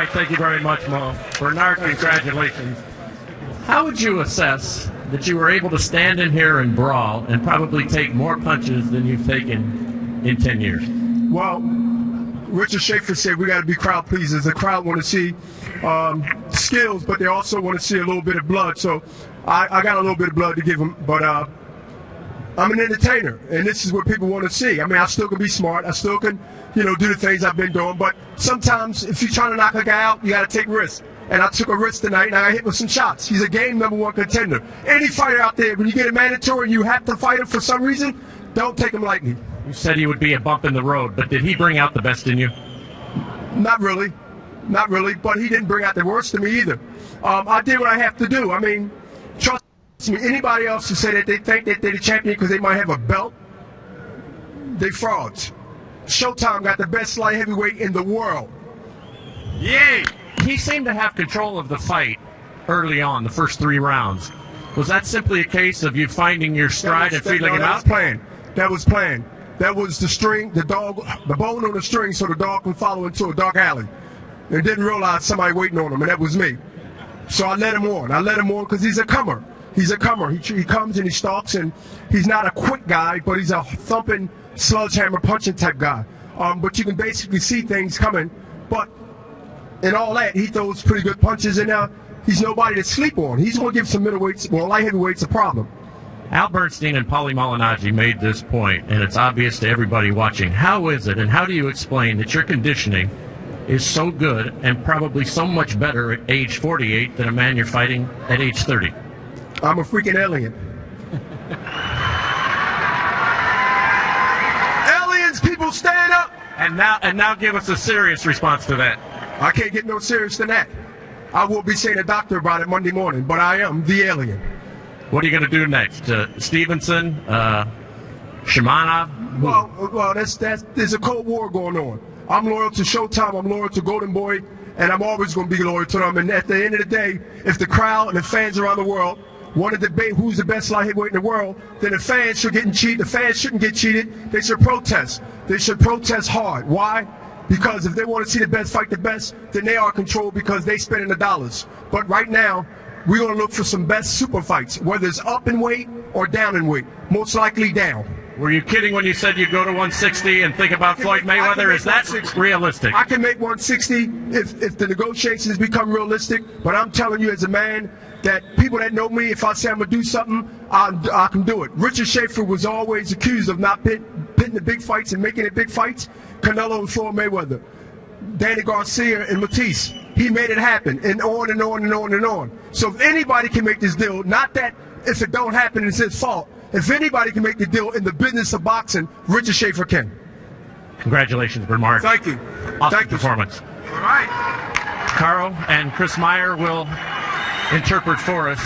right, thank you very much, Mo. Bernard, congratulations. How would you assess that you were able to stand in here and brawl and probably take more punches than you've taken in 10 years? Well, Richard Schaefer said we got to be crowd pleasers. The crowd want to see skills, but they also want to see a little bit of blood. So I got a little bit of blood to give them, but I'm an entertainer, and this is what people want to see. I mean, I still can be smart. I still can, do the things I've been doing. But sometimes if you're trying to knock a guy out, you got to take risks. And I took a risk tonight, and I got hit with some shots. He's a game #1 contender. Any fighter out there, when you get a mandatory and you have to fight him for some reason, don't take him lightly. You said he would be a bump in the road, but did he bring out the best in you? Not really, but he didn't bring out the worst in me either. I did what I have to do. I mean, trust me, anybody else who say that they think that they're the champion because they might have a belt, they frauds. Showtime got the best light heavyweight in the world. Yay! He seemed to have control of the fight early on, the first 3 rounds. Was that simply a case of you finding your stride and feeling it out? That was planned. That was the string, the bone on the string so the dog can follow into a dark alley. And didn't realize somebody waiting on him, and that was me. So I let him on. I let him on because he's a comer. He's a comer. He comes and he stalks, and he's not a quick guy, but he's a thumping, sledgehammer punching type guy. But you can basically see things coming. But in all that, he throws pretty good punches, and he's nobody to sleep on. He's going to give some middleweights, light heavyweights a problem. Al Bernstein and Paulie Malignaggi made this point, and it's obvious to everybody watching. How is it, and how do you explain that your conditioning is so good and probably so much better at age 48 than a man you're fighting at age 30? I'm a freaking alien. Aliens, people stand up! And now give us a serious response to that. I can't get no serious than that. I will be seeing a doctor about it Monday morning, but I am the alien. What are you going to do next? Stevenson? Shimanov? Well, there's a Cold War going on. I'm loyal to Showtime, I'm loyal to Golden Boy, and I'm always going to be loyal to them. And at the end of the day, if the crowd and the fans around the world want to debate who's the best light heavyweight in the world, then the fans should get cheated. The fans shouldn't get cheated. They should protest. They should protest hard. Why? Because if they want to see the best fight the best, then they are controlled because they spending the dollars. But right now, we're going to look for some best super fights, whether it's up in weight or down in weight. Most likely down. Were you kidding when you said you'd go to 160 and think about Floyd Mayweather? Is that realistic? I can make 160 if the negotiations become realistic, but I'm telling you as a man that people that know me, if I say I'm going to do something, I can do it. Richard Schaefer was always accused of not pitting the big fights and making it big fights. Canelo and Floyd Mayweather. Danny Garcia and Matisse. He made it happen, and on and on and on and on. So if anybody can make this deal, not that if it don't happen, it's his fault. If anybody can make the deal in the business of boxing, Richard Schaefer can. Congratulations, Bernard. Thank you. Awesome performance. All right. Karo and Chris Meyer will interpret for us.